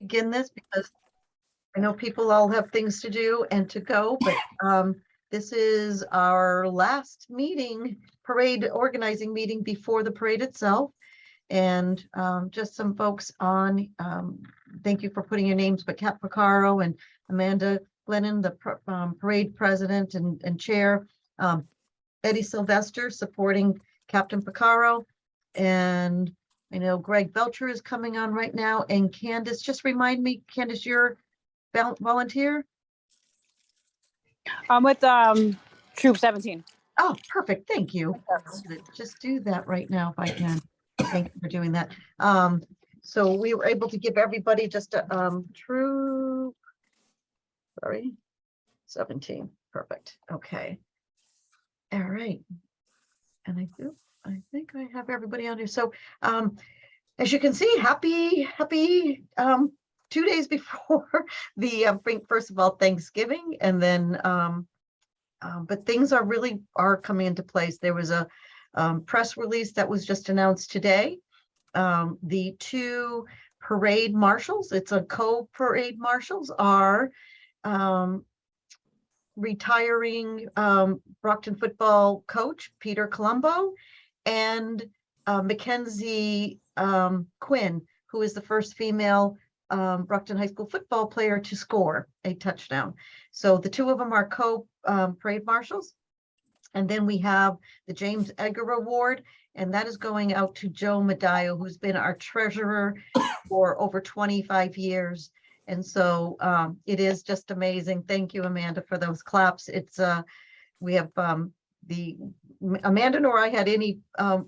begin this because I know people all have things to do and to go, but this is our last meeting, parade organizing meeting before the parade itself. And just some folks on, thank you for putting your names, but Kat Picaro and Amanda Glennon, the parade president and chair, Eddie Sylvester supporting Captain Picaro. And I know Greg Belcher is coming on right now. And Candace, just remind me, Candace, you're volunteer? I'm with Troop 17. Oh, perfect. Thank you. I'm gonna just do that right now if I can. Thank you for doing that. So we were able to give everybody just a Troop, sorry, 17. Perfect. Okay. All right. And I think I have everybody on here. So as you can see, happy 2 days before the first of all Thanksgiving, and then but things are coming into place. There was a press release that was just announced today. The two parade marshals, it's a co-parade marshals, are retiring Brockton football coach Peter Colombo and Mackenzie Quinn, who is the first female Brockton High School football player to score a touchdown. So the two of them are co-parade marshals. And then we have the James Edgar Award, and that is going out to Joe Medaio, who's been our treasurer for over 25 years. And so it is just amazing. Thank you, Amanda, for those claps. It's we have Amanda nor I had any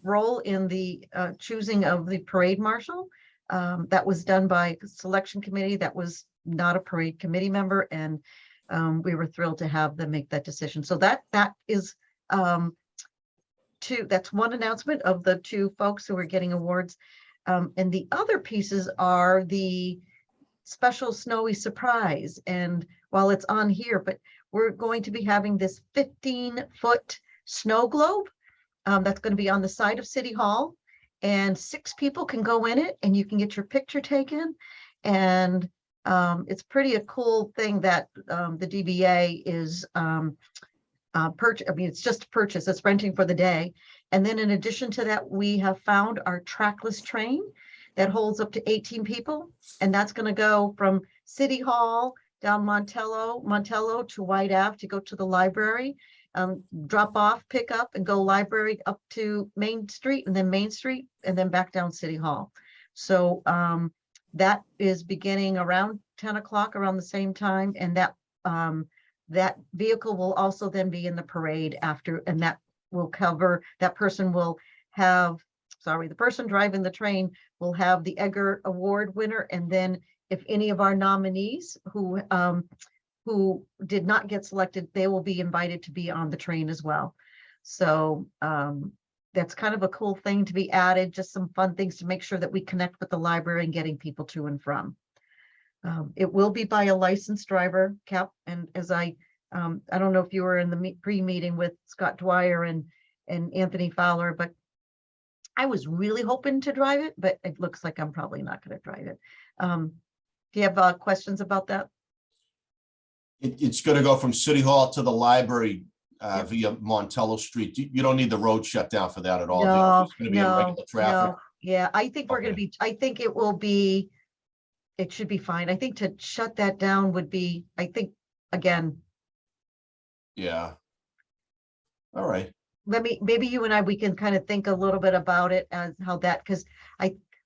role in the choosing of the parade marshal. That was done by a selection committee that was not a parade committee member, and we were thrilled to have them make that decision. So that is that's one announcement of the two folks who are getting awards. And the other pieces are the special snowy surprise. And while it's on here, but we're going to be having this 15-foot snow globe that's going to be on the side of City Hall, and 6 people can go in it and you can get your picture taken. And it's pretty a cool thing that the DBA is it's just a purchase, it's renting for the day. And then in addition to that, we have found our trackless train that holds up to 18 people. And that's going to go from City Hall down Montello to White Ave to go to the library, drop off, pick up, and go library up to Main Street, and then Main Street, and then back down City Hall. So that is beginning around 10 o'clock, around the same time. And that vehicle will also then be in the parade after, and that will cover, that person will have, the person driving the train will have the Edgar Award winner. And then if any of our nominees who did not get selected, they will be invited to be on the train as well. So that's kind of a cool thing to be added, just some fun things to make sure that we connect with the library and getting people to and from. It will be by a licensed driver, Cap, and as I don't know if you were in the pre-meeting with Scott Dwyer and Anthony Fowler, but I was really hoping to drive it, but it looks like I'm probably not going to drive it. Do you have questions about that? It's going to go from City Hall to the library via Montello Street. You don't need the road shut down for that at all. It's going to be in regular traffic. No. Yeah, I think we're going to be, I think it will be, it should be fine. I think to shut that down would be, I think, again. Yeah. All right. Maybe you and we can kind of think a little bit about it as how that, because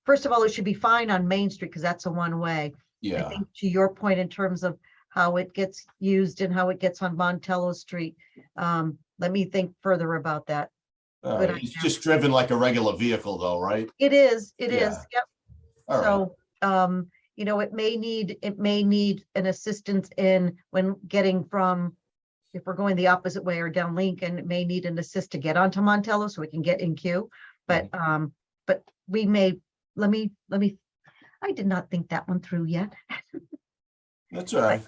first of all, it should be fine on Main Street because that's a one way. Yeah. I think to your point in terms of how it gets used and how it gets on Montello Street. Let me think further about that. It's just driven like a regular vehicle though, right? It is. It is. Yep. All right. You know, it may need an assistance in when getting from, if we're going the opposite way or down Lincoln, it may need an assist to get onto Montello so we can get in queue. But we may, let me, I did not think that one through yet. That's all right.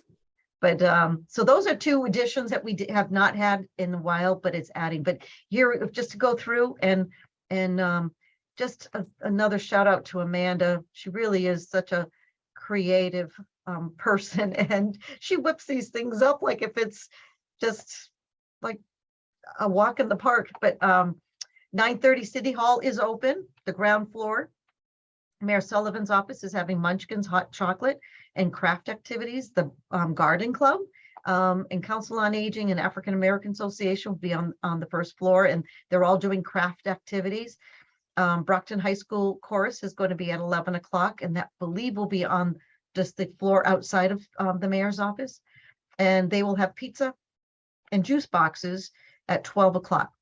But so those are two additions that we have not had in a while, but it's adding. But here, just to go through and just another shout out to Amanda. She really is such a creative person, and she whips these things up like if it's just like a walk in the park. But 9:30 City Hall is open, the ground floor. Mayor Sullivan's office is having Munchkins hot chocolate and craft activities. The Garden Club and Council on Aging and African American Association will be on the first floor, and they're all doing craft activities. Brockton High School Chorus is going to be at 11 o'clock, and that believe will be on just the floor outside of the mayor's office. And they will have pizza and juice boxes at 12 o'clock.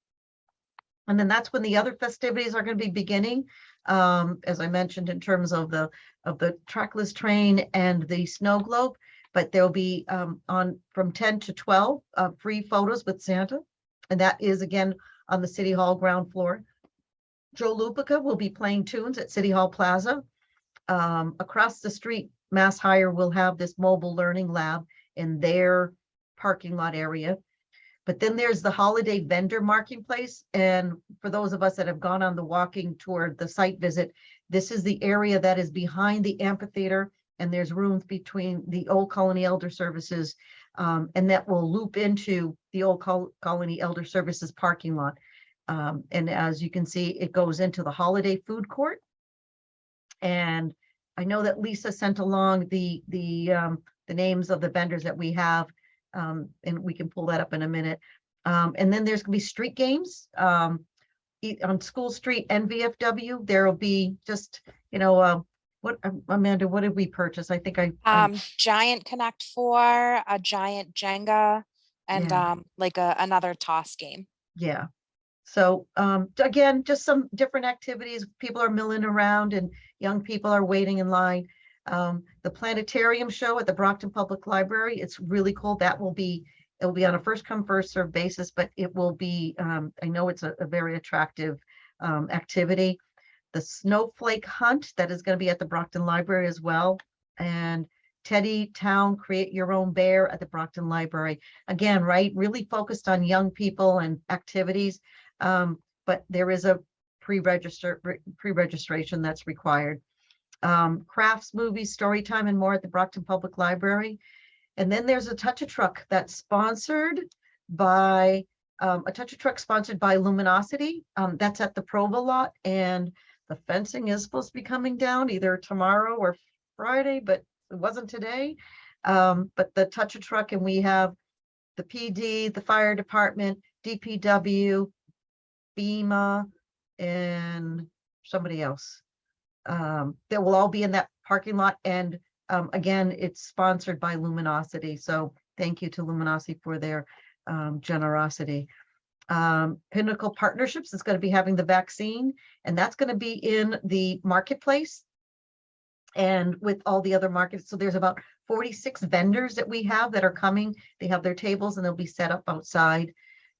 And then that's when the other festivities are going to be beginning. As I mentioned, in terms of the trackless train and the snow globe, but there'll be on from 10 to 12 free photos with Santa, and that is again on the City Hall ground floor. Joe Lupica will be playing tunes at City Hall Plaza. Across the street, Mass Hire will have this mobile learning lab in their parking lot area. But then there's the holiday vendor marking place. And for those of us that have gone on the walking tour, the site visit, this is the area that is behind the amphitheater, and there's rooms between the Old Colony Elder Services, and that will loop into the Old Colony Elder Services parking lot. And as you can see, it goes into the holiday food court. And I know that Lisa sent along the names of the vendors that we have. And we can pull that up in a minute. And then there's gonna be street games on School Street and VFW. There will be just, what, Amanda, what did we purchase? I think Giant Connect 4, a giant Jenga, and Yeah. like another toss game. Yeah. So again, just some different activities. People are milling around and young people are waiting in line. The planetarium show at the Brockton Public Library, it's really cool. It'll be on a first come first serve basis, but it will be, I know it's a very attractive activity. The snowflake hunt that is going to be at the Brockton Library as well. And Teddy Town Create Your Own Bear at the Brockton Library. Again, right, really focused on young people and activities. But there is a pre-registration that's required. Crafts, movies, story time, and more at the Brockton Public Library. And then there's a Touch-a-Truck that's sponsored by Luminosity. That's at the Prova lot, and the fencing is supposed to be coming down either tomorrow or Friday, but it wasn't today. But the Touch-a-Truck, and we have the PD, the fire department, DPW, FEMA, and somebody else. They will all be in that parking lot, and again, it's sponsored by Luminosity, so thank you to Luminosity for their generosity. Pinnacle Partnerships is going to be having the vaccine, and that's going to be in the marketplace and with all the other markets. So there's about 46 vendors that we have that are coming. They have their tables and they'll be set up outside.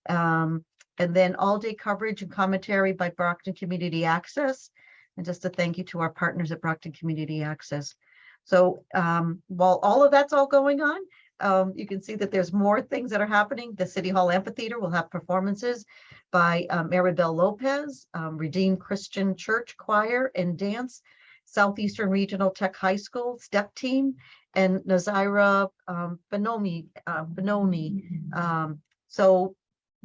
And then all day coverage and commentary by Brockton Community Access. And just a thank you to our partners at Brockton Community Access. So while all of that's all going on, you can see that there's more things that are happening. The City Hall Amphitheater will have performances by Maribel Lopez, Redeemed Christian Church Choir and Dance, Southeastern Regional Tech High School Step Team, and Nazira Benoni. So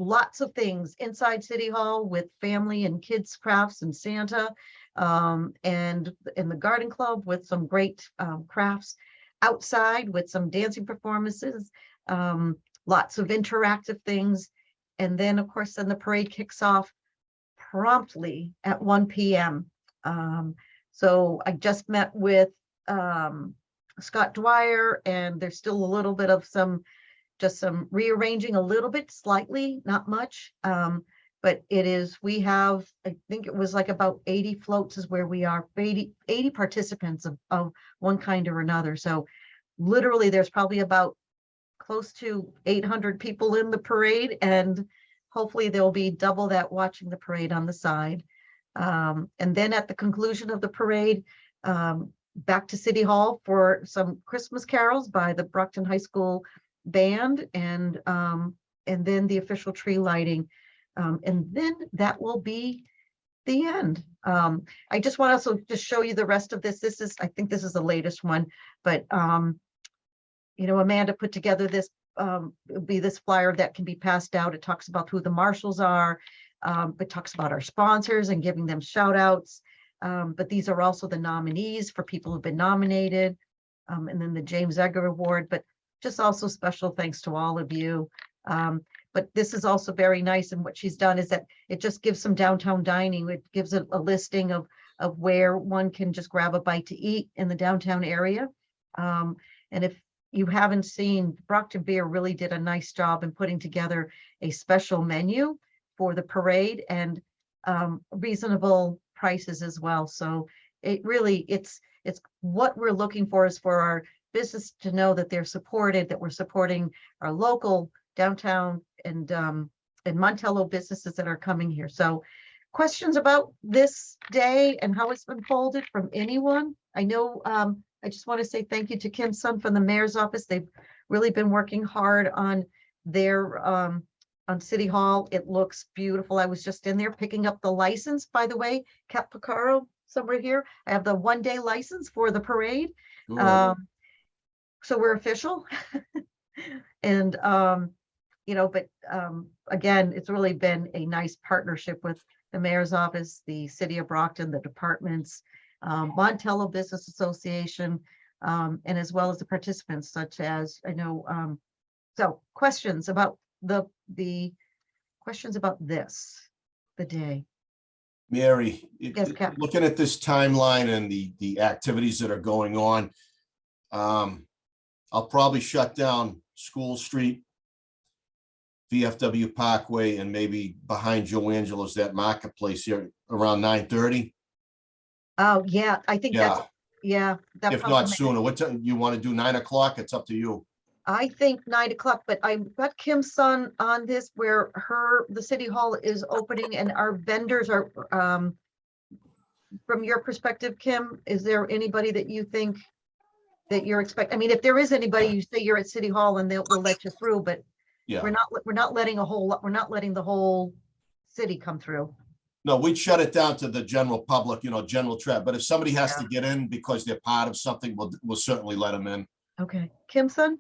lots of things inside City Hall with family and kids crafts and Santa, and in the Garden Club with some great crafts, outside with some dancing performances, lots of interactive things. And then of course, then the parade kicks off promptly at 1 p.m. So I just met with Scott Dwyer, and there's still a little bit of some rearranging a little bit, slightly, not much. But we have, I think it was like about 80 floats is where we are, 80 participants of one kind or another. So literally there's probably about close to 800 people in the parade, and hopefully there'll be double that watching the parade on the side. And then at the conclusion of the parade, back to City Hall for some Christmas carols by the Brockton High School band, and then the official tree lighting. And then that will be the end. I just want to also just show you the rest of this. I think this is the latest one, but Amanda put together this, it'll be this flyer that can be passed out. It talks about who the marshals are. It talks about our sponsors and giving them shout outs. But these are also the nominees for people who've been nominated. And then the James Edgar Award, but just also special thanks to all of you. But this is also very nice. And what she's done is that it just gives some downtown dining. It gives a listing of where one can just grab a bite to eat in the downtown area. And if you haven't seen, Brockton Beer really did a nice job in putting together a special menu for the parade and reasonable prices as well. So it really, it's what we're looking for is for our business to know that they're supported, that we're supporting our local downtown and Montello businesses that are coming here. So questions about this day and how it's unfolded from anyone? I know, I just want to say thank you to Kim Sun from the mayor's office. They've really been working hard on their, on City Hall. It looks beautiful. I was just in there picking up the license, by the way, Cap Picaro, somewhere here. I have the 1-day license for the parade. Good. So we're official. And, but again, it's really been a nice partnership with the mayor's office, the city of Brockton, the departments, Montello Business Association, and as well as the participants such as, I know, so questions about the questions about this, the day. Mary, Yes, Cap. looking at this timeline and the activities that are going on, I'll probably shut down School Street, VFW Parkway, and maybe behind Joe Angelo's, that marketplace here around 9:30. Oh, yeah, I think that's, Yeah, that if probably not makes- sooner. What time you want to do? 9 o'clock? It's up to you. I think 9 o'clock, but I've got Kim's son on this where the city hall is opening and our vendors are, from your perspective, Kim, is there anybody that you think that you're expecting? I mean, if there is anybody, you say you're at City Hall and they'll let you through, but Yeah. we're not letting the whole city come through. No, we'd shut it down to the general public, general traffic. But if somebody has to get in because they're part of something, we'll certainly let them in. Okay, Kim's son?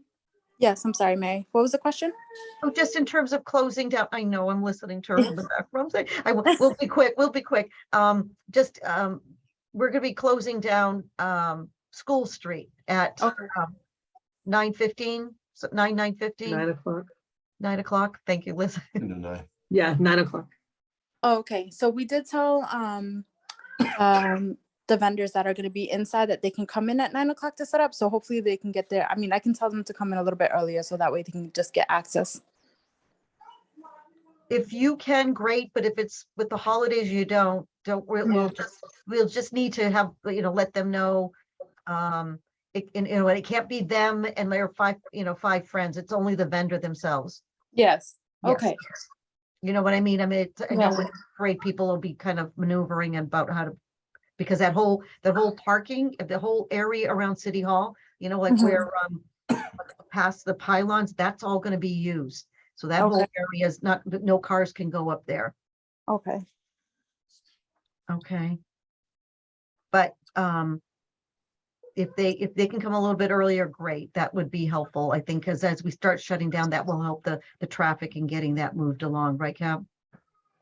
Yes, I'm sorry, Mary. What was the question? Oh, just in terms of closing down, I know I'm listening to her in the background. We'll be quick, we'll be quick. We're gonna be closing down, School Street at, Okay. 9:15, so 9:15, 9 o'clock. 9 o'clock. Thank you, Liz. Yeah, 9 o'clock. Oh, okay, so we did tell the vendors that are going to be inside that they can come in at 9 o'clock to set up. So hopefully they can get there. I mean, I can tell them to come in a little bit earlier so that way they can just get access. If you can, great, but if it's with the holidays, you don't, we'll just need to have, let them know. It can't be them and their 5 friends. It's only the vendor themselves. Yes. Yes. Okay. You know what I mean? I mean, I know Yeah. with parade people will be kind of maneuvering about how to, because that whole parking, the whole area around City Hall, like Mhm. where, past the pylons, that's all gonna be used. So that whole Okay. area is not, no cars can go up there. Okay. Okay. But, if they can come a little bit earlier, great. That would be helpful, I think, because as we start shutting down, that will help the traffic and getting that moved along, right, Cap?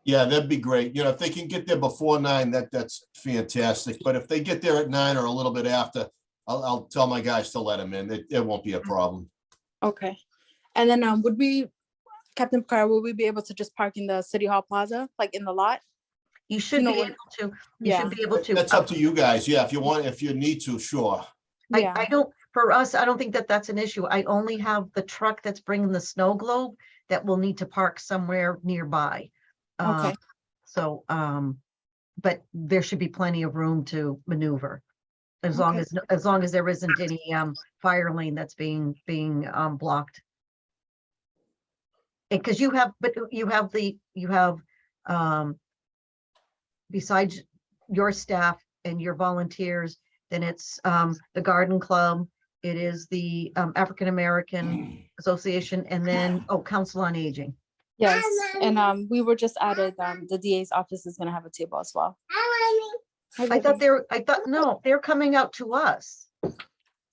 Yeah, that'd be great. If they can get there before 9, that's fantastic. But if they get there at 9 or a little bit after, I'll tell my guys to let them in. It won't be a problem. Okay. And then Captain Picard, will we be able to just park in the City Hall Plaza, like in the lot? You should know be what- able to, Yeah. should be able to. That's up to you guys. Yeah, if you need to, sure. Yeah. I don't, for us, I don't think that that's an issue. I only have the truck that's bringing the snow globe that will need to park somewhere nearby. Okay. So, but there should be plenty of room to maneuver. As long as there isn't any, fire lane that's being blocked. Because you have besides your staff and your volunteers, then it's, the Garden Club, it is the, African American Association, and then, Council on Aging. Yes, and we were just added, the DA's office is gonna have a table as well. Hi, I thought baby. no, they're coming out to us.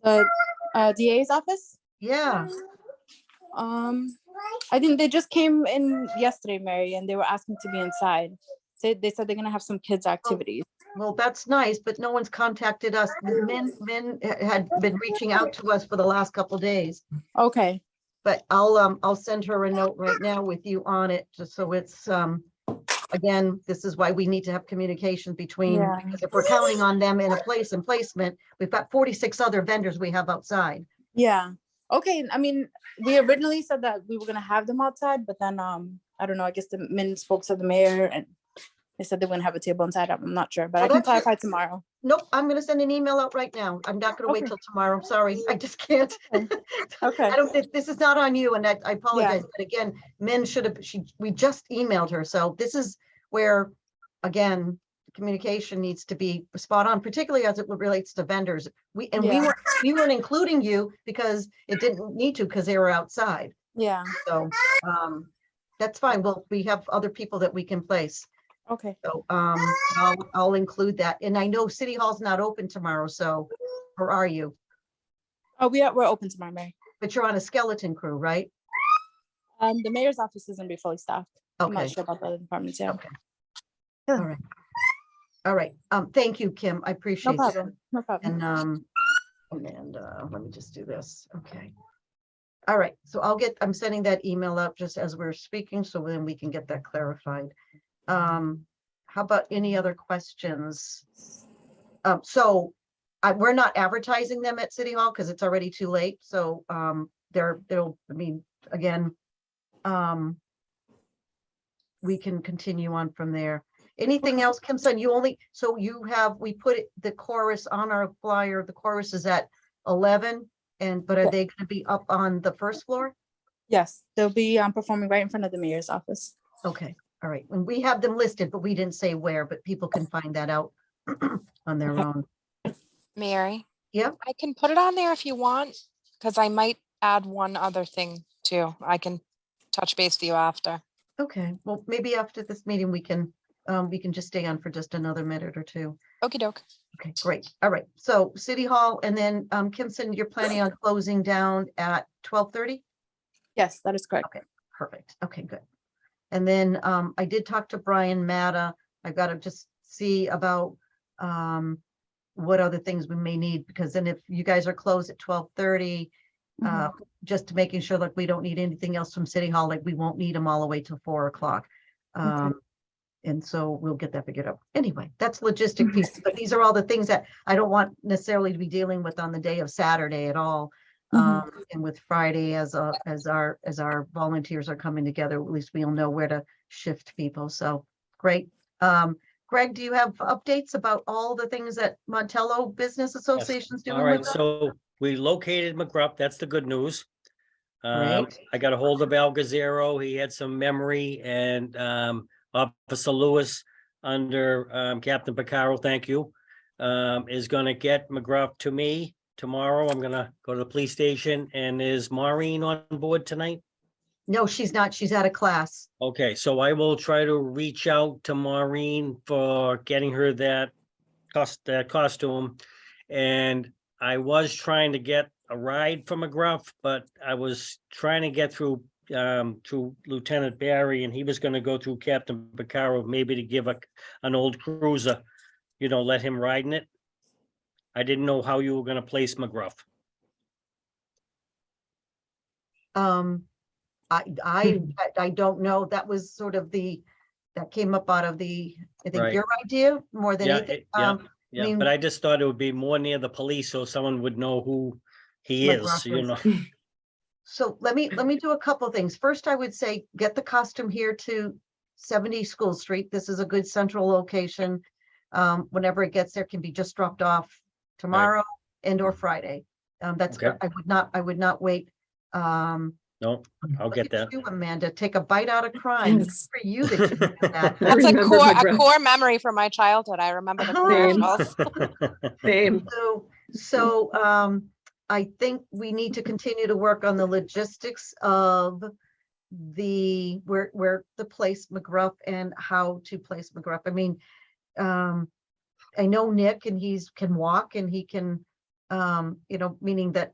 The DA's office? Yeah, I think they just came in yesterday, Mary, and they were asking to be inside. They said they're gonna have some kids' activities. well, that's nice, but no one's contacted us. Men had been reaching out to us for the last couple days. Okay, But I'll send her a note right now with you on it, just so it's, again, this is why we need to have communication between, Yeah. because if we're counting on them in a place and placement, we've got 46 other vendors we have outside. yeah. Okay, I mean, we originally said that we were gonna have them outside, but then, I don't know, I guess the men spoke to the mayor and they said they wouldn't have a table inside. I'm not sure, but Well, I can that's it. clarify tomorrow. Nope, I'm gonna send an email out right now. I'm not gonna wait Okay. till tomorrow. Sorry, I just can't. Okay. I don't, this is not on you, and I apologize, but again, men should have, we just emailed her, so this is where, again, communication needs to be spot on, particularly as it relates to vendors. We Yeah. weren't including you because it didn't need to, because they were outside, Yeah, so, that's fine. Well, we have other people that we can place, okay. so, I'll include that, and I know City Hall's not open tomorrow, so, or are you? Oh, we're open tomorrow, Mary. But you're on a skeleton crew, right? The mayor's office is gonna be fully staffed. I'm not Okay, sure about the other departments, yeah. okay. All right. All right, thank you, Kim. I No appreciate that. problem, no problem. And let me just do this. Okay. All right, so I'm sending that email out just as we're speaking, so then we can get that clarified. How about any other questions? So we're not advertising them at City Hall because it's already too late. So they'll, I mean, again, we can continue on from there. Anything else, Kim Sun? So we put the chorus on our flyer. The chorus is at 11, but are they going to be up on the first floor? Yes, they'll be performing right in front of the mayor's office. Okay, all right. And we have them listed, but we didn't say where, but people can find that out on their own. Mary? Yeah. I can put it on there if you want, because I might add one other thing too. I can touch base with you after. Okay, well, maybe after this meeting, we can just stay on for just another minute or two. Okey doke. Okay, great. All right. So City Hall, and then Kimson, you're planning on closing down at 12:30? Yes, that is correct. Okay, perfect. Okay, good. And then I did talk to Brian Matta. I've got to just see about what other things we may need, because then if you guys are closed at 12:30, just making sure like we don't need anything else from City Hall, like we won't need them all the way till 4 o'clock. And so we'll get that figured out. Anyway, that's logistic piece, but these are all the things that I don't want necessarily to be dealing with on the day of Saturday at all. And with Friday as our volunteers are coming together, at least we'll know where to shift people. So great. Greg, do you have updates about all the things that Montello Business Association's doing? All right, with us? so we located McGruff. That's the good news. Great. I got a hold of Al Gazzaro. He had some memory, and Officer Lewis under Captain Picaro, thank you, is gonna get McGruff to me tomorrow. I'm gonna go to the police station. And is Maureen on board tonight? No, she's not. She's out of class. Okay, so I will try to reach out to Maureen for getting her that costume. And I was trying to get a ride from McGruff, but I was trying to get through Lieutenant Barry, and he was gonna go through Captain Picaro, maybe to give an old cruiser, let him ride in it. I didn't know how you were gonna place McGruff. I don't know. That was sort of that came up out of I think Right. your idea more than Yeah, anything. Yeah, mean- but I just thought it would be more near the police so someone would know who he is, McGruff is. So let me do a couple of things. First, I would say get the costume here to 70 School Street. This is a good central location. Whenever it gets there, can be just dropped off tomorrow and or Friday. That's, Okay. I would not wait. No, I'll Look get at that. you, Amanda, take a bite out of crime. Good Yes. for you that you did that. I That's remember a McGruff. core memory from my childhood. I remember the commercials. Same. So I think we need to continue to work on the logistics of where to place McGruff and how to place McGruff. I mean, I know Nick and can walk and he can, meaning that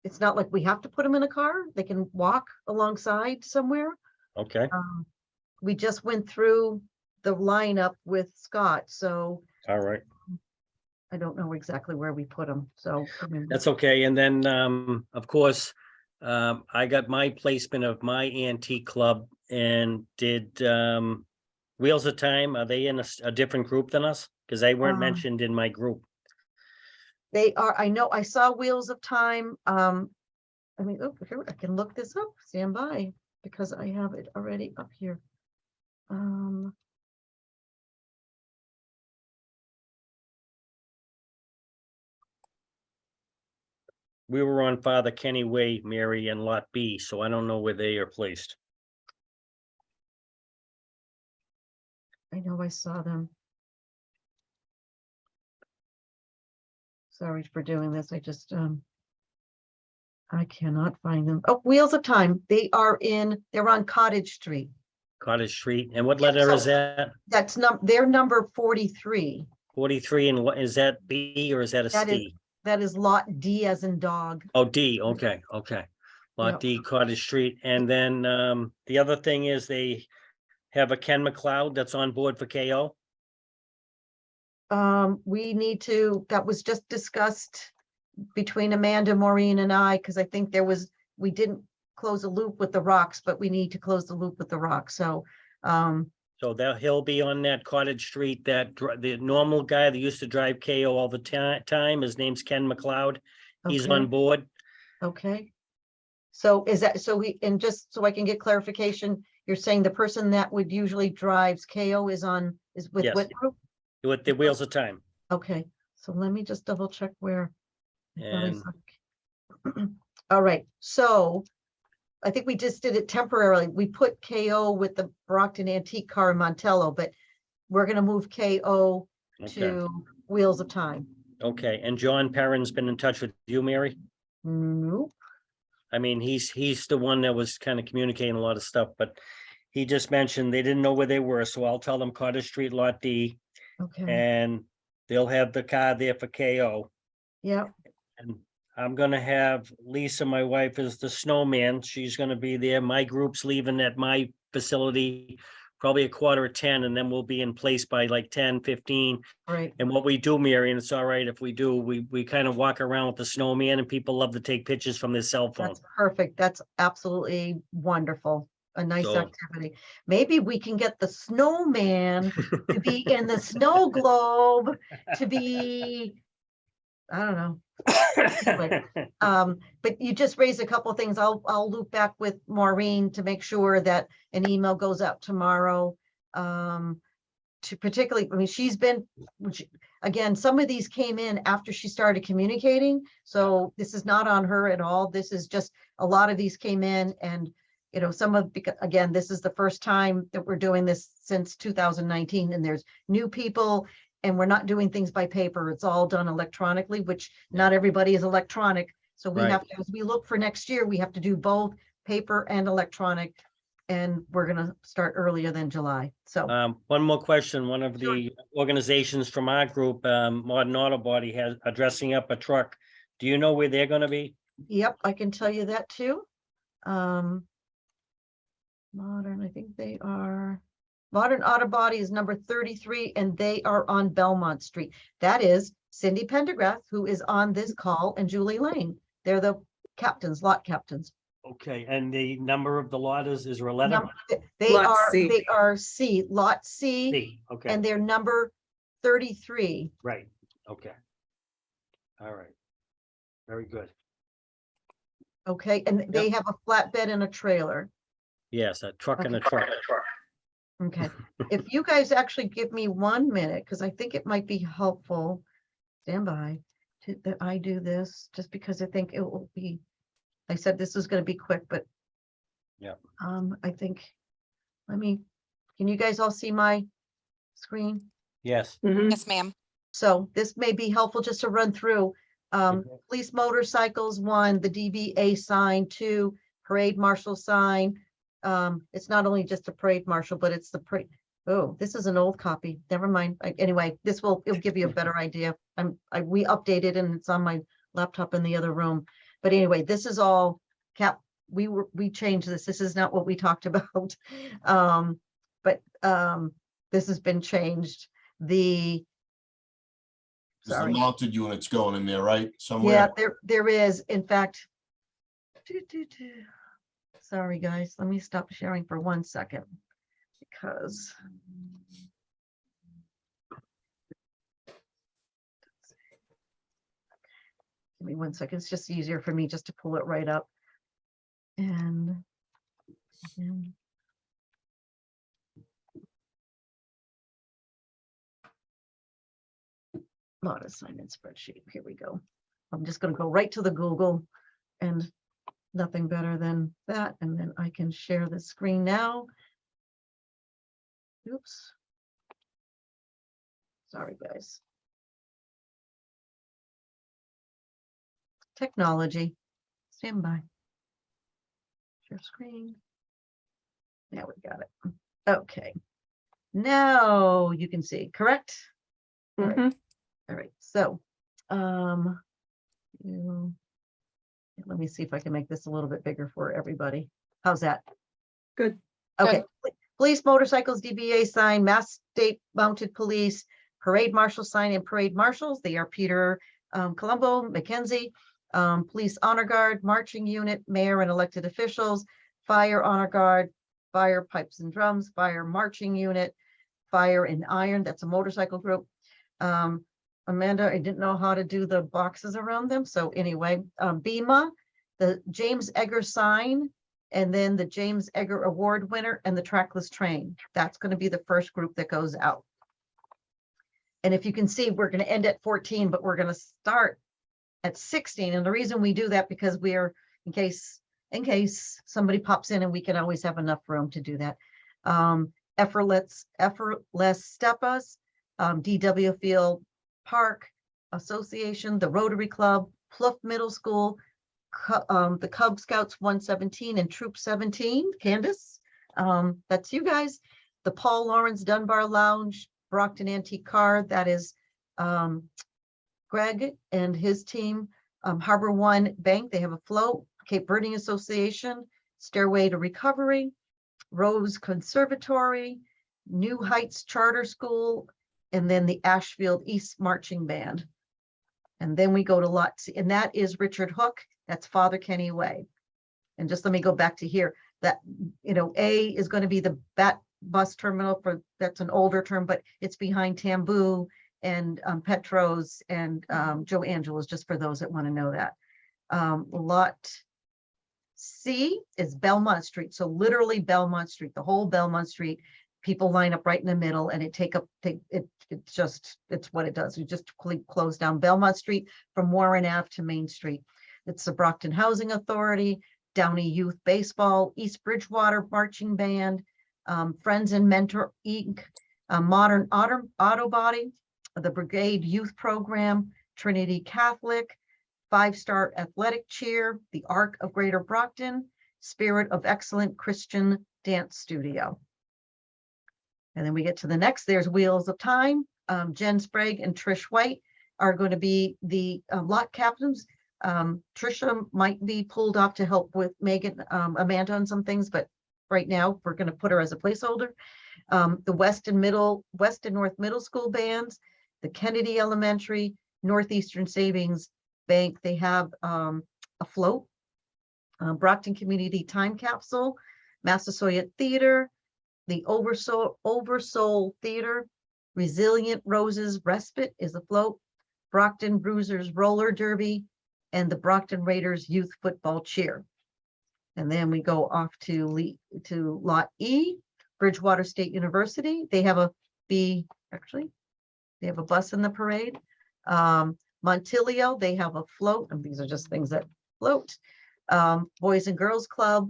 it's not like we have to put him in a car. They can walk alongside somewhere. Okay, We just went through the lineup with Scott, so all right. I don't know exactly where we put him, so. I mean, That's okay. And then, of course, I got my placement of my antique club and did, Wheels of Time, are they in a different group than us? Because they weren't Um, mentioned in my group. They are, I know, I saw Wheels of Time. I mean, oh, here, I can look this up, stand by, because I have it already up here. We were on Father Kenny Way, Mary, and Lot B, so I don't know where they are placed. I know I saw them. Sorry for doing this, I just, I cannot find them. Oh, Wheels of Time, they're on Cottage Street. Cottage Street, and what Yeah, letter is so- that? That's they're number 43. 43, and what, is that B or is that a That is- C? That is lot D as in dog. Oh, D, okay, okay. Lot Yep. D, Cottage Street, and then, the other thing is they have a Ken McLeod that's on board for KO. We need to, that was just discussed between Amanda, Maureen and I, because I think we didn't close a loop with the rocks, but we need to close the loop with the rocks. So, So that he'll be on that Cottage Street, the normal guy that used to drive KO all the time, his name's Ken McLeod. He's okay, on board. okay. So is that, and just so I can get clarification, you're saying the person that would usually drives KO is with Yes. what group? With the Wheels of Time. Okay, so let me just double check where. I thought I And saw- All right, so I think we just did it temporarily. We put KO with the Brockton Antique Car in Montello, but we're gonna move KO okay, to Wheels of Time. okay. And John Perrin's been in touch with you, Mary? Nope. I mean, he's the one that was kind of communicating a lot of stuff, but he just mentioned they didn't know where they were, so I'll tell them Cottage Street Lot D, Okay, and they'll have the car there for KO. yeah, And I'm gonna have Lisa, my wife, is the snowman. She's gonna be there. My group's leaving at my facility probably 9:45, and then we'll be in place by like 10:15. right. And what we do, Mary, and it's all right if we do, we kind of walk around with the snowman, and people love to take pictures from their cell phone. That's perfect. That's absolutely wonderful. A nice So- activity. Maybe we can get the snowman to be in the snow globe, to be, I don't know. But you just raised a couple of things. I'll loop back with Maureen to make sure that an email goes out tomorrow. To particularly, I mean, again, some of these came in after she started communicating. So this is not on her at all. This is just, a lot of these came in and, again, this is the first time that we're doing this since 2019 and there's new people. And we're not doing things by paper. It's all done electronically, which not everybody is electronic. So we Right. have to, as we look for next year, we have to do both paper and electronic. And we're gonna start earlier than July. So, One more question. One of the organizations from our group, Modern Auto Body, are dressing up a truck. Do you know where they're gonna be? yep, I can tell you that too. Modern, I think they are, Modern Auto Body is number 33 and they are on Belmont Street. That is Cindy Pendergrass, who is on this call, and Julie Lane. They're the captains, lot captains. Okay, and the number of the lot is there a letter? They Lot are, C. they are lot C, C, okay, and they're number 33. right, okay. All right. Very good. Okay, and they have a flatbed and a trailer. Yes, a truck and a Okay. truck. Okay, if you guys actually give me 1 minute, because I think it might be helpful, stand by, that I do this, just because I think it will be, I said this is gonna be quick, but. Yep. I think, can you guys all see my screen? Yes, Mhm. Yes, ma'am. So this may be helpful just to run through. Okay. Police motorcycles, 1, the DBA sign, 2, parade marshal sign, It's not only just a parade marshal, but it's the parade. Oh, this is an old copy. Never mind. Anyway, it'll give you a better idea. We updated and it's on my laptop in the other room. But anyway, this is all we changed this. This is not what we talked about. But this has been changed. There's the Sorry. mounted units going in there, right? Yeah, Somewhere. there is, in fact. Sorry, guys, let me stop sharing for 1 second because. Give me 1 second. It's just easier for me just to pull it right up. And not assignment spreadsheet. Here we go. I'm just going to go right to the Google and nothing better than that. And then I can share the screen now. Oops. Sorry, guys. Technology. Stand by. Share screen. Now we got it. Okay. Now you can see, correct? All right. Mhm. All right, so, let me see if I can make this a little bit bigger for everybody. How's that? Good. Okay, police, motorcycles, DBA sign, Mass State Mounted Police, parade marshal sign and parade marshals. They are Peter Colombo, Mackenzie, police honor guard, marching unit, mayor and elected officials, fire honor guard, fire pipes and drums, fire marching unit, fire and iron, that's a motorcycle group. Amanda, I didn't know how to do the boxes around them. So anyway, BEMA, the James Egger sign, and then the James Egger Award winner and the trackless train. That's going to be the first group that goes out. And if you can see, we're going to end at 14, but we're going to start at 16. And the reason we do that because we are, in case somebody pops in, and we can always have enough room to do that. Effortless Stepas, DW Field Park Association, the Rotary Club, Plouffe Middle School, the Cub Scouts 117 and Troop 17, Candace, that's you guys. The Paul Lawrence Dunbar Lounge, Brockton Antique Car, that is Greg and his team. Harbor One Bank, they have a float. Cape Verdean Association, Stairway to Recovery, Rose Conservatory, New Heights Charter School, and then the Ashfield East Marching Band. And then we go to Lot C, and that is Richard Hook. That's Father Kenny Way. And just let me go back to here. That, A is going to be the Bat Bus Terminal that's an older term, but it's behind Tamboo and Petros and Joe Angelo's, just for those that want to know that. Lot C is Belmont Street. So literally Belmont Street, the whole Belmont Street, people line up right in the middle, and it's what it does. We just close down Belmont Street from Warren Ave to Main Street. It's the Brockton Housing Authority, Downey Youth Baseball, East Bridgewater Marching Band, Friends and Mentor Inc., Modern Auto Body, the Brigade Youth Program, Trinity Catholic, 5-Star Athletic Cheer, the Arc of Greater Brockton, Spirit of Excellent Christian Dance Studio. And then we get to the next, there's Wheels of Time. Jen Sprague and Trish White are going to be the lot captains. Trisha might be pulled off to help with Megan, Amanda on some things, but right now we're going to put her as a placeholder. The West and North Middle School bands, the Kennedy Elementary, Northeastern Savings Bank, they have a float. Brockton Community Time Capsule, Massasoit Theater, the Oversoul Theater, Resilient Roses Respite is afloat, Brockton Bruisers Roller Derby, and the Brockton Raiders Youth Football Cheer. And then we go off to Lot E, Bridgewater State University. They have they have a bus in the parade. Montilio, they have a float, and these are just things that float. Boys and Girls Club,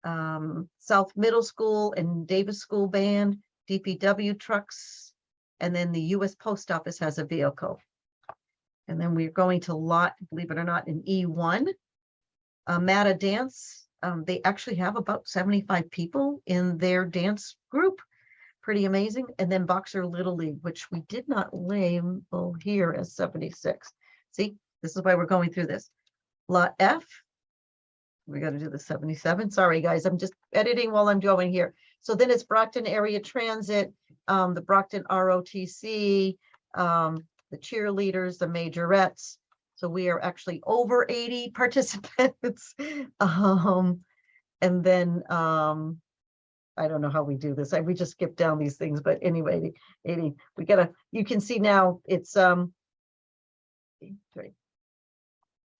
South Middle School and Davis School Band, DPW trucks, and then the US Post Office has a vehicle. And then we're going to Lot, believe it or not, in E1. Matta Dance, they actually have about 75 people in their dance group. Pretty amazing. And then Boxer Little League, which we did not label here as 76. See, this is why we're going through this. Lot F, we got to do the 77. Sorry, guys, I'm just editing while I'm going here. So then it's Brockton Area Transit, the Brockton ROTC, the cheerleaders, the majorettes. So we are actually over 80 participants. And then I don't know how we do this. We just skip down these things, but anyway, 80. We gotta. You can see now it's 3.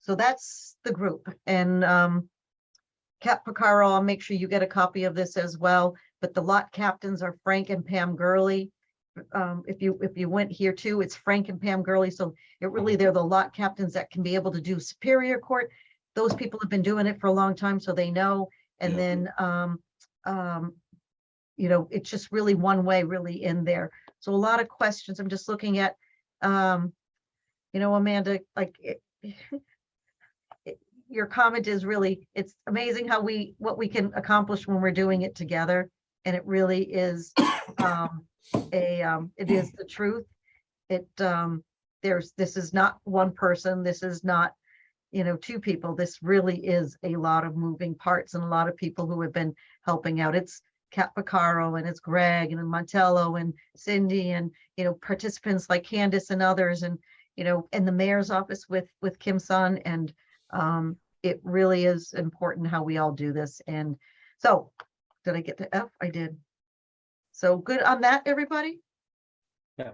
So that's the group, and Cap Picaro, I'll make sure you get a copy of this as well. But the lot captains are Frank and Pam Gurley. If you went here too, it's Frank and Pam Gurley. So they're the lot captains that can be able to do Superior Court. Those people have been doing it for a long time, so they know. And Yeah. then you know, it's just really one way really in there. So a lot of questions. I'm just looking at, you know, Amanda, like your comment is really, it's amazing how what we can accomplish when we're doing it together. And it really is, it is the truth. This is not one person. This is not, you know, 2 people. This really is a lot of moving parts and a lot of people who have been helping out. It's Cap Picaro and it's Greg and Montello and Cindy and, you know, participants like Candace and others, and, you know, in the mayor's office with Kim Sun. And it really is important how we all do this. And so did I get to F? I did. So good on that, everybody.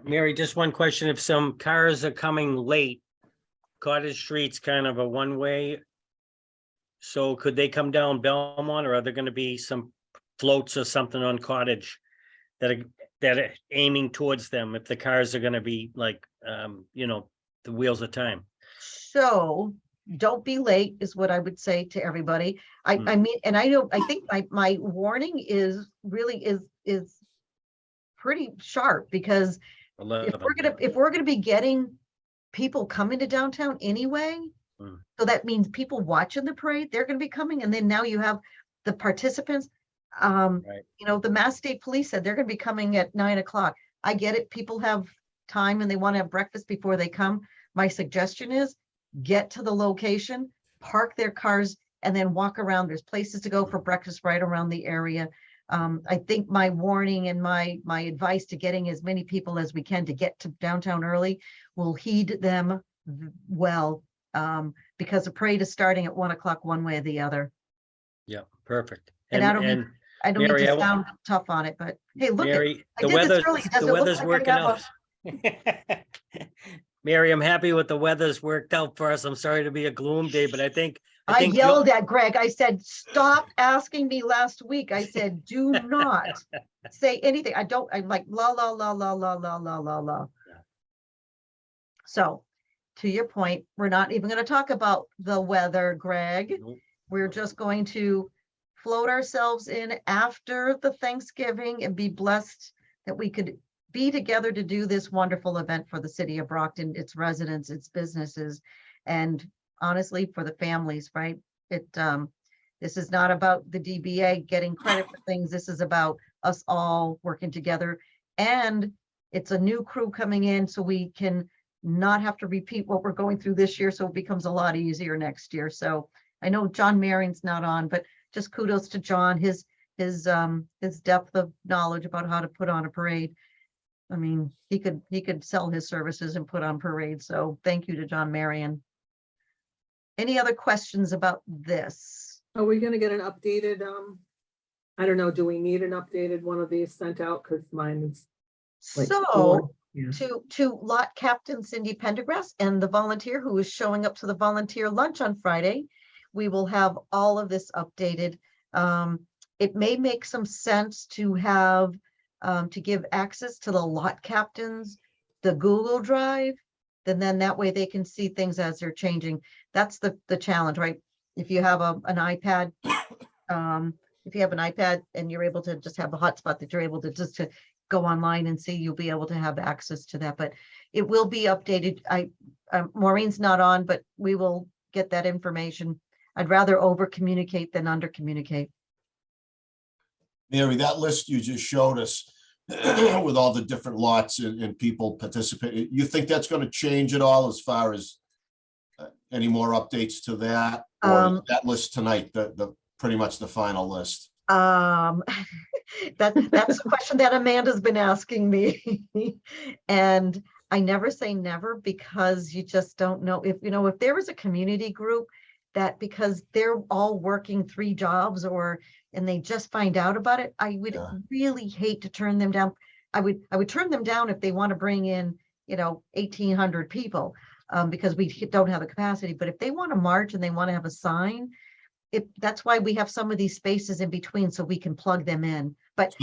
Mary, just one question. If some cars are coming late, Cottage Street's kind of a one-way. So could they come down Belmont, or are there going to be some floats or something on Cottage that are aiming towards them if the cars are going to be like, you know, the wheels of time? So don't be late is what I would say to everybody. I mean, and I think my warning is really is pretty sharp, because if we're gonna be getting people coming to downtown anyway, so that means people watching the parade, they're gonna be coming, and then now you have the participants. You know, the Mass State Police said they're gonna be coming at 9 o'clock. I get it, people have time and they want to have breakfast before they come. My suggestion is get to the location, park their cars, and then walk around. There's places to go for breakfast right around the area. I think my warning and my advice to getting as many people as we can to get to downtown early will heed them well, because the parade is starting at 1 o'clock one way or the other. Yeah, perfect. And I don't mean Mary, to sound tough on it, but hey, look, Mary, I did this early. Does it look weather's like I working have out. Mary, I'm happy with the weather's worked out for us. I'm sorry to be a gloom day, but I think I yelled at Greg. I said, stop asking me last week. I said, do not say anything. I'm like, la, la, la, la, la, la, la, la, la. So to your point, we're not even going to talk about the weather, Greg. Nope. We're just going to float ourselves in after the Thanksgiving and be blessed that we could be together to do this wonderful event for the city of Brockton, its residents, its businesses, and honestly, for the families, right? This is not about the DBA getting credit for things. This is about us all working together. And it's a new crew coming in, so we can not have to repeat what we're going through this year. So it becomes a lot easier next year. So I know John Marion's not on, but just kudos to John, his depth of knowledge about how to put on a parade. I mean, he could sell his services and put on parades. So thank you to John Marion. Any other questions about this? Are we gonna get an updated, I don't know, do we need an updated one of these sent out? Because mine is like So four. Yeah. to lot captain Cindy Pendergrass and the volunteer who is showing up to the volunteer lunch on Friday, we will have all of this updated. It may make some sense to have to give access to the lot captains, the Google Drive, then that way they can see things as they're changing. That's the challenge, right? If you have an iPad, if you have an iPad and you're able to just have a hotspot that you're able to just to go online and see, you'll be able to have access to that, but it will be updated. Maureen's not on, but we will get that information. I'd rather over communicate than under communicate. Mary, that list you just showed us with all the different lots and people participate, you think that's going to change at all as far as any more updates to that? Or is that list tonight, the pretty much the final list? That's a question that Amanda's been asking me. And I never say never, because you just don't know if, if there is a community group that, because they're all working 3 jobs and they just find out about it, I would Yeah. really hate to turn them down. I would turn them down if they want to bring in, 1,800 people, because we don't have the capacity. But if they want to march and they want to have a sign, that's why we have some of these spaces in between, so we can plug them in. But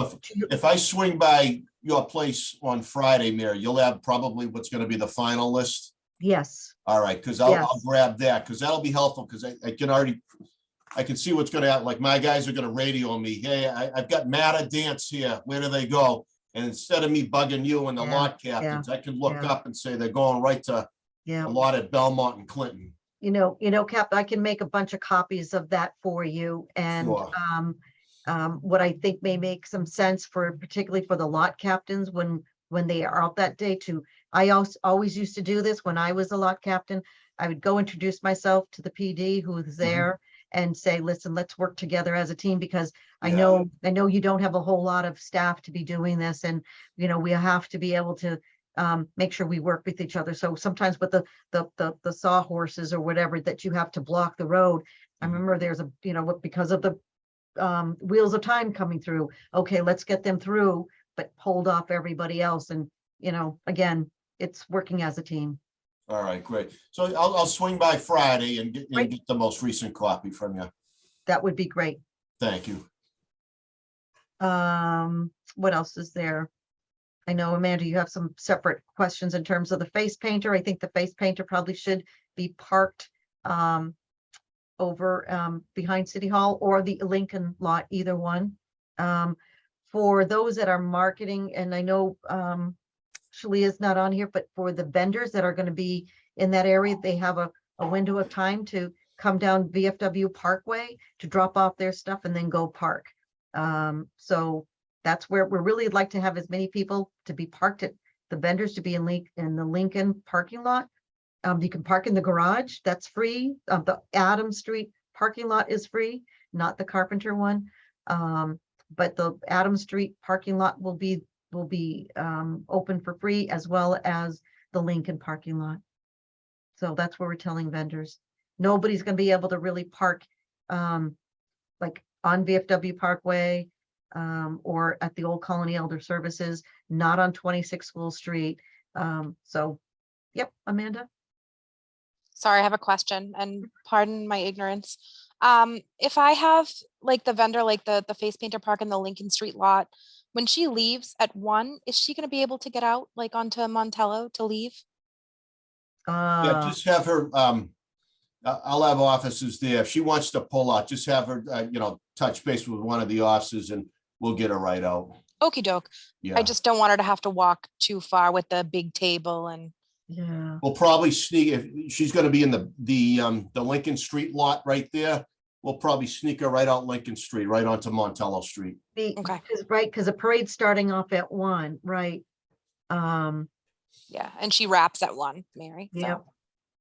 If I swing by your place on Friday, Mary, you'll have probably what's going to be the final list. yes, All right, because I'll Yes. grab that, because that'll be helpful, because I can see what's gonna happen. Like, my guys are gonna radio me, hey, I've got Matta Dance here, where do they go? And instead of me bugging you and the Yeah, lot captains, I can look yeah. up and say they're going right to yeah. a lot at Belmont and Clinton. Cap, I can make a bunch of copies of that for you. And Sure. what I think may make some sense particularly for the lot captains when they are out that day too. I always used to do this when I was a lot captain. I would go introduce myself to the PD who was there and say, listen, let's work together as a team, because I Yeah. know you don't have a whole lot of staff to be doing this, and we have to be able to make sure we work with each other. So sometimes with the sawhorses or whatever that you have to block the road. I Mhm. remember there's because of the wheels of time coming through. Okay, let's get them through, but hold off everybody else. And again, it's working as a team. All right, great. So I'll swing by Friday and Right. get the most recent copy from you. That would be great. Thank you. What else is there? I know, Amanda, you have some separate questions in terms of the face painter. I think the face painter probably should be parked over behind City Hall or the Lincoln lot, either one. For those that are marketing, and I know Shalia's not on here, but for the vendors that are going to be in that area, they have a window of time to come down VFW Parkway to drop off their stuff and then go park. So that's where we really like to have as many people to be parked at the vendors to be in the Lincoln parking lot. You can park in the garage, that's free. The Adams Street parking lot is free, not the Carpenter one. But the Adams Street parking lot will be open for free, as well as the Lincoln parking lot. So that's where we're telling vendors. Nobody's gonna be able to really park like on VFW Parkway or at the Old Colony Elder Services, not on 26 School Street. So, yep, Amanda? Sorry, I have a question, and pardon my ignorance. If I have like the vendor, like the face painter park in the Lincoln Street lot, when she leaves at 1, is she gonna be able to get out like onto Montello to leave? Yeah, just have her, I'll have officers there. If she wants to pull out, just have her, touch base with one of the officers and we'll get her right out. Okey doke. Yeah, I just don't want her to have to walk too far with the big table and, Yeah, we'll probably sneak, if she's gonna be in the Lincoln Street lot right there, we'll probably sneak her right out Lincoln Street, right onto Montello Street. okay, because the parade's starting off at 1, right? yeah, and she wraps at 1, Mary, Yep.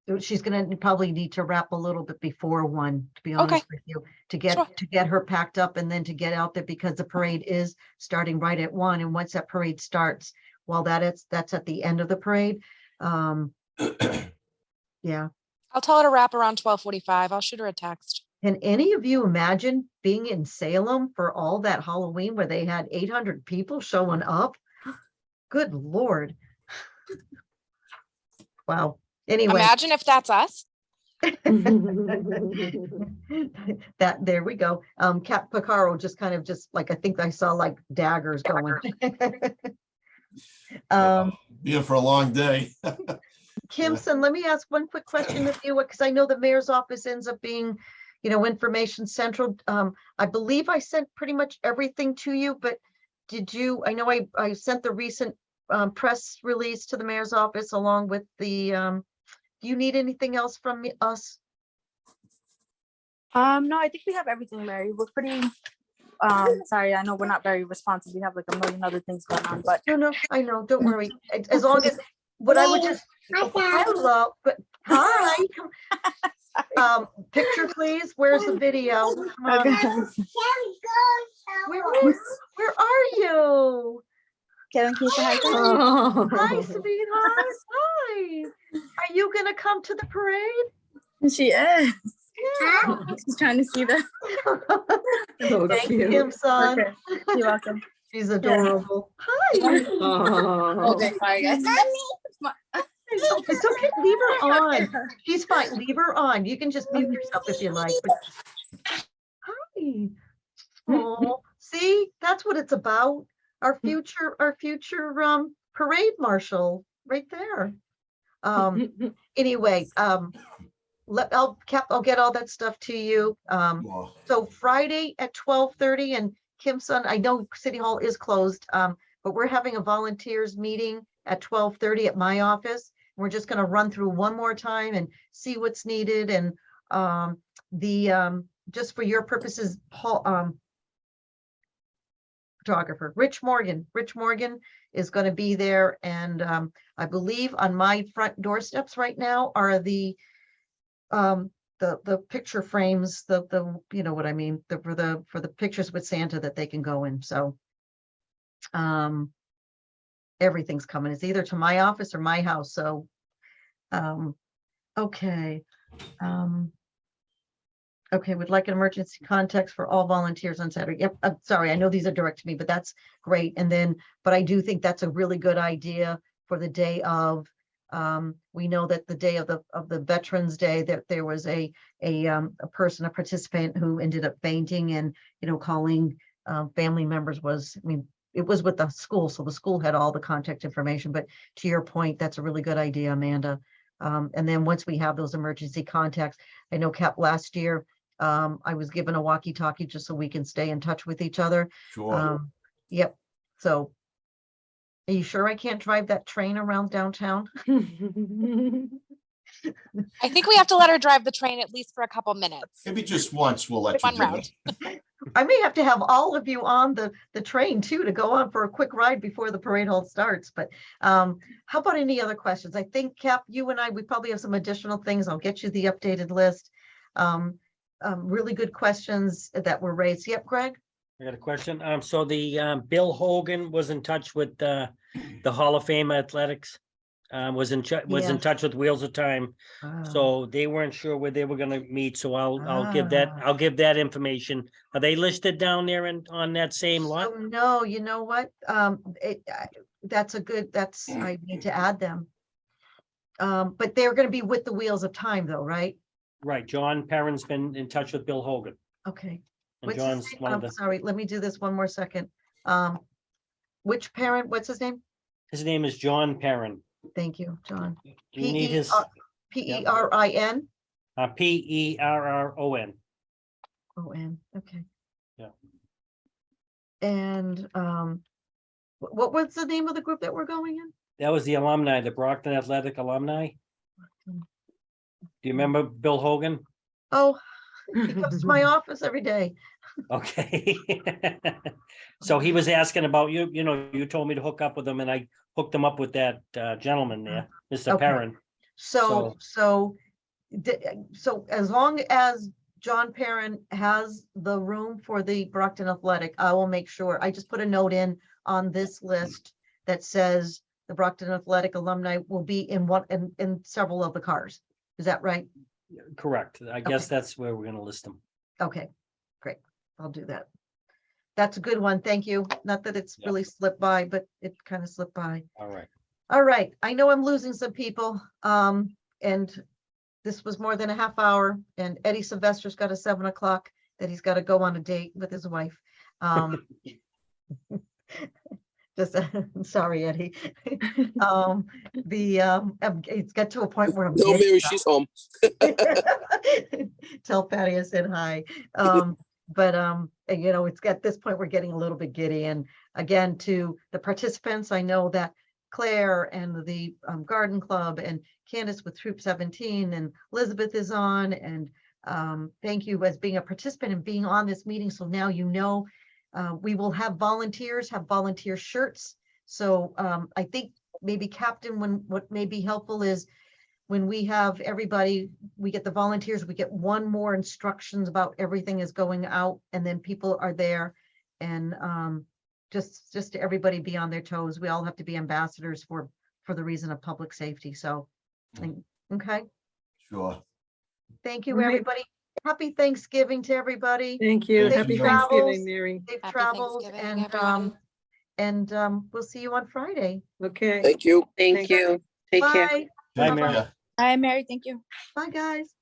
so, She's gonna probably need to wrap a little bit before 1, to be Okay. honest with you, to Sure. get her packed up and then to get out there, because the parade is starting right at 1. And once that parade starts, well, that's at the end of the parade. Yeah. I'll tell her to wrap around 12:45. I'll shoot her a text. Can any of you imagine being in Salem for all that Halloween where they had 800 people showing up? Good Lord. Wow. Anyway. Imagine if that's us. That, there we go. Cap Picaro just like, I think I saw like daggers going. Be for a long day. Kimson, let me ask one quick question of you, because I know the mayor's office ends up being, information central. I believe I sent pretty much everything to you, but did you, I know I sent the recent press release to the mayor's office along with the, do you need anything else from us? No, I think we have everything, Mary. We're pretty, sorry, I know we're not very responsive. We have like a million other things going on, but No, I know, don't worry. As long as, what I would just, hello, but, hi. Picture please, where's the video? Come on. okay. Where are you? Kevin, can you say hi? Oh. Hi, sweetheart, hi. Are you gonna come to the parade? She is. Yeah. She's trying to see the. So Thank cute. you, son. Okay. You're welcome. She's adorable. Hi. Oh. Okay, sorry guys. It's okay, leave her on. She's fine, leave her on. You can just mute yourself if you like. but- Hi. Oh, see, that's what it's about. Our future parade marshal, right there. Anyway, I'll get all that stuff to you. Well, So Friday at 12:30, and Kim son, I know City Hall is closed, but we're having a volunteers meeting at 12:30 at my office. We're just gonna run through one more time and see what's needed, and just for your purposes, Paul, photographer, Rich Morgan is gonna be there, and I believe on my front doorsteps right now are the picture frames, the you know what I mean, for the pictures with Santa that they can go in, so everything's coming. It's either to my office or my house, so okay. Okay, would like an emergency context for all volunteers on Saturday. Yep, I'm sorry, I know these are direct to me, but that's great. And then, but I do think that's a really good idea for the day of, we know that the day of the Veterans Day, that there was a person, a participant who ended up fainting, and, you know, calling family members was, I mean, it was with the school, so the school had all the contact information, but to your point, that's a really good idea, Amanda. And then once we have those emergency contacts, I know Cap last year, I was given a walkie-talkie just so we can stay in touch with each other. sure. Yep, so are you sure I can't drive that train around downtown? I think we have to let her drive the train at least for a couple minutes. Maybe just once we'll let you One do round. it. I may have to have all of you on the train too, to go on for a quick ride before the parade hall starts, but how about any other questions? I think Cap, you and I, we probably have some additional things. I'll get you the updated list. Really good questions that were raised. Yep, Greg? I got a question. So the Bill Hogan was in touch with the Hall of Fame Athletics. Was in Yes. touch with Wheels of Time. Ah, So they weren't sure where they were gonna meet, so I'll give that information. Are they listed down there on that same lot? so no, you know what? That's I need to add them. But they're gonna be with the Wheels of Time though, right? Right, John Perrin's been in touch with Bill Hogan, Okay. and What's his John's name? one of I'm the, sorry, let me do this one more second. Which parent, what's his name? his name is John Perrin. Thank you, John. Do you need his, P-E-R-I-N? Perron? O-N, okay. Yeah. And what was the name of the group that we're going in? That was the alumni, the Brockton Athletic alumni. Do you remember Bill Hogan? Oh, he comes to my office every day. Okay. So he was asking about you, you told me to hook up with him, and I hooked him up with that gentleman there, Mr. Okay. Perrin. So as long as John Perrin has the room for the Brockton Athletic, I will make sure, I just put a note in on this list that says the Brockton Athletic alumni will be in several of the cars. Is that right? Correct. I guess Okay. that's where we're gonna list them. Okay, great. I'll do that. That's a good one. Thank you. Not that it's Yeah. really slipped by, but it kind of slipped by. All right. All right, I know I'm losing some people, and this was more than a half hour, and Eddie Sylvester's got a 7 o'clock that he's got to go on a date with his wife. Just, sorry, Eddie. It's got to a point where I'm. No, getting Mary, she's home. Tell Patty I said hi. But you know, it's at this point, we're getting a little bit giddy. And again, to the participants, I know that Claire and the Garden Club and Candace with Troop 17 and Elizabeth is on, and Thank you as being a participant and being on this meeting. So now you know, we will have volunteer shirts. So I think maybe Captain, what may be helpful is when we have everybody, we get the volunteers, we get one more instructions about everything is going out, and then people are there. And just to everybody be on their toes. We all have to be ambassadors for the reason of public safety. So, okay. Sure. Thank you, Right. everybody. Happy Thanksgiving to everybody. Thank you. Thank Happy you. Thanksgiving, Mary. Safe Happy travels Thanksgiving, everyone. and we'll see you on Friday. Okay. Thank you. Thank you. Take care. Bye. Bye, Bye-bye. Mary. Yeah. Hi, Mary. Thank you. Bye, guys.